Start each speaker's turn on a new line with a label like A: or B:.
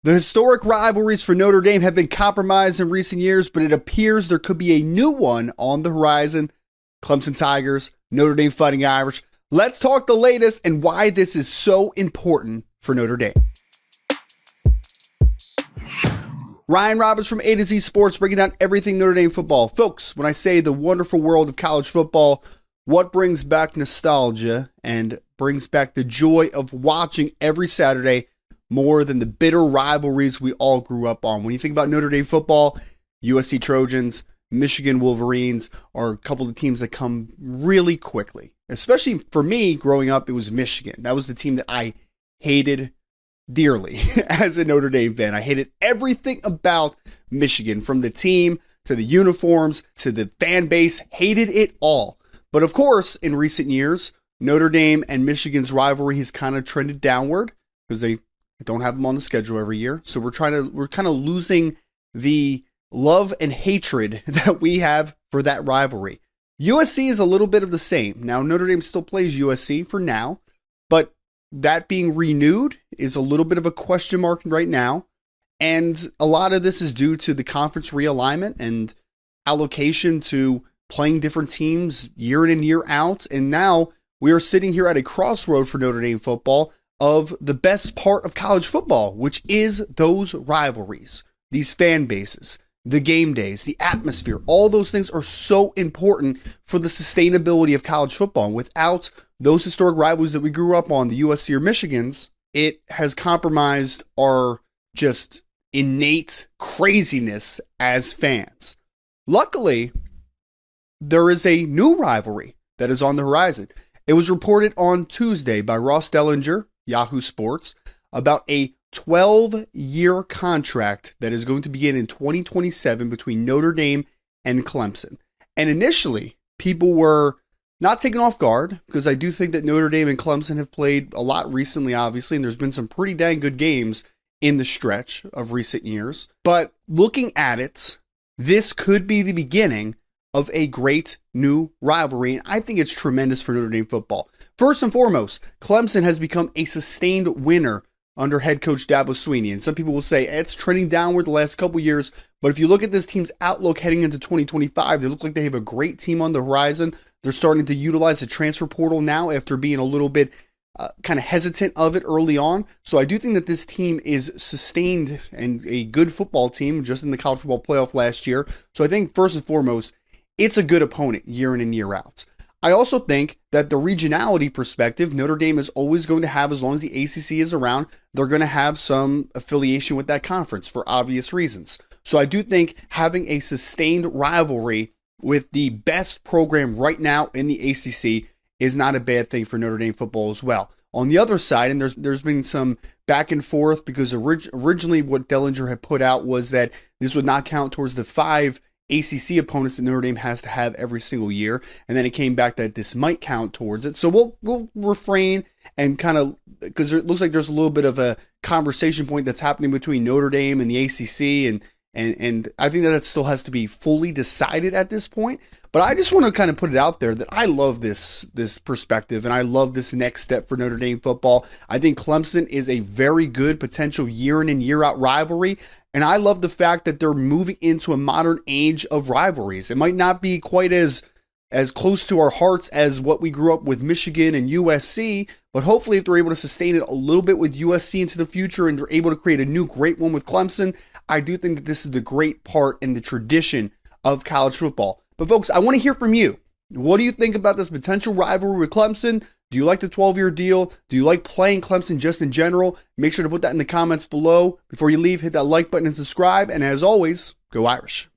A: The historic rivalries for Notre Dame have been compromised in recent years, but it appears there could be a new one on the horizon. Clemson Tigers, Notre Dame Fighting Irish. Let's talk the latest and why this is so important for Notre Dame. Ryan Roberts from A to Z Sports, breaking down everything Notre Dame football. Folks, when I say the wonderful world of college football, what brings back nostalgia and brings back the joy of watching every Saturday more than the bitter rivalries we all grew up on? When you think about Notre Dame football, USC Trojans, Michigan Wolverines are a couple of teams that come really quickly. Especially for me, growing up, it was Michigan. That was the team that I hated dearly as a Notre Dame fan. I hated everything about Michigan, from the team to the uniforms to the fan base, hated it all. But of course, in recent years, Notre Dame and Michigan's rivalry has kind of trended downward because they don't have them on the schedule every year. So we're kind of losing the love and hatred that we have for that rivalry. USC is a little bit of the same. Now, Notre Dame still plays USC for now, but that being renewed is a little bit of a question mark right now. And a lot of this is due to the conference realignment and allocation to playing different teams year in and year out. And now we are sitting here at a crossroad for Notre Dame football of the best part of college football, which is those rivalries, these fan bases, the game days, the atmosphere. All those things are so important for the sustainability of college football. And without those historic rivalries that we grew up on, the USC or Michigans, it has compromised our just innate craziness as fans. Luckily, there is a new rivalry that is on the horizon. It was reported on Tuesday by Ross Dellinger, Yahoo Sports, about a 12-year contract that is going to begin in 2027 between Notre Dame and Clemson. And initially, people were not taken off guard because I do think that Notre Dame and Clemson have played a lot recently, obviously, and there's been some pretty dang good games in the stretch of recent years. But looking at it, this could be the beginning of a great new rivalry, and I think it's tremendous for Notre Dame football. First and foremost, Clemson has become a sustained winner under head coach Dabo Swinney, and some people will say it's trending downward the last couple years, but if you look at this team's outlook heading into 2025, they look like they have a great team on the horizon. They're starting to utilize the transfer portal now after being a little bit kind of hesitant of it early on. So I do think that this team is sustained and a good football team just in the college football playoff last year. So I think first and foremost, it's a good opponent year in and year out. I also think that the regionality perspective, Notre Dame is always going to have, as long as the ACC is around, they're going to have some affiliation with that conference for obvious reasons. So I do think having a sustained rivalry with the best program right now in the ACC is not a bad thing for Notre Dame football as well. On the other side, and there's been some back and forth because originally what Dellinger had put out was that this would not count towards the 5 ACC opponents that Notre Dame has to have every single year, and then it came back that this might count towards it. So we'll refrain and kind of, because it looks like there's a little bit of a conversation point that's happening between Notre Dame and the ACC, and I think that still has to be fully decided at this point. But I just want to kind of put it out there that I love this perspective, and I love this next step for Notre Dame football. I think Clemson is a very good potential year in and year out rivalry. And I love the fact that they're moving into a modern age of rivalries. It might not be quite as close to our hearts as what we grew up with Michigan and USC, but hopefully if they're able to sustain it a little bit with USC into the future and they're able to create a new great one with Clemson, I do think that this is the great part in the tradition of college football. But folks, I want to hear from you. What do you think about this potential rivalry with Clemson? Do you like the 12-year deal? Do you like playing Clemson just in general? Make sure to put that in the comments below. Before you leave, hit that like button and subscribe. And as always, go Irish.